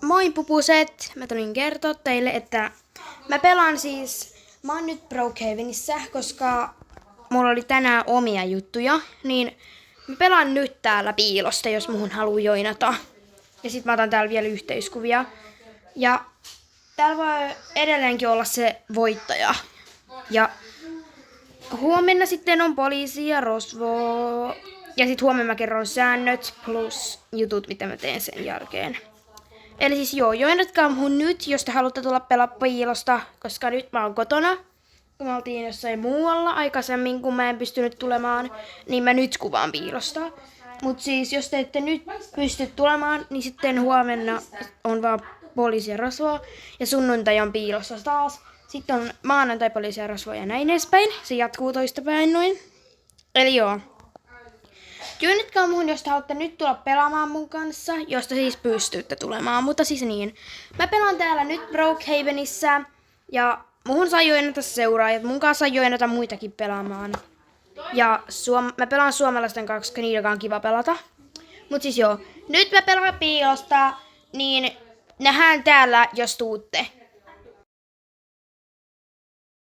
Moi pupuset! Mä tulin kertoa teille, että mä oon nyt Brookhavenissa, koska mulla oli tänään omia juttuja, niin mä pelaan nyt täällä piilosta, jos muhun haluu joinata. Ja sit mä otan täällä vielä yhteiskuvia. Ja täällä voi edelleenkin olla se voittaja. Ja huomenna sitten on poliisi ja rosvo. Ja sit huomenna mä kerron säännöt plus jutut, mitä mä teen sen jälkeen. Eli siis joinatkaa muhun nyt, jos te haluatte tulla pelaa piilosta, koska nyt mä oon kotona. Kun me oltiin jossain muualla aikaisemmin, kun mä en pystynyt tulemaan, niin mä nyt kuvaan piilosta. Mut siis, jos te ette nyt pysty tulemaan, niin sitten huomenna on vaan poliisi ja rosvoa. Ja sunnuntai on piilossa taas. Sitten on maanantai poliisi ja rosvoa ja näin edespäin. Se jatkuu toistapäin noin. Eli joo. Joinatkaa muhun, jos te haluatte nyt tulla pelaamaan mun kanssa, josta siis pystytte tulemaan, mutta siis niin. Mä pelaan täällä nyt Brookhavenissa ja muhun saa joinata seuraajat, mun kanssa saa joinata muitakin pelaamaan. Ja mä pelaan suomalaisten kanssa, koska niiden on kiva pelata. Mut siis joo, nyt mä pelaan piilosta, niin nähdään täällä, jos tuutte.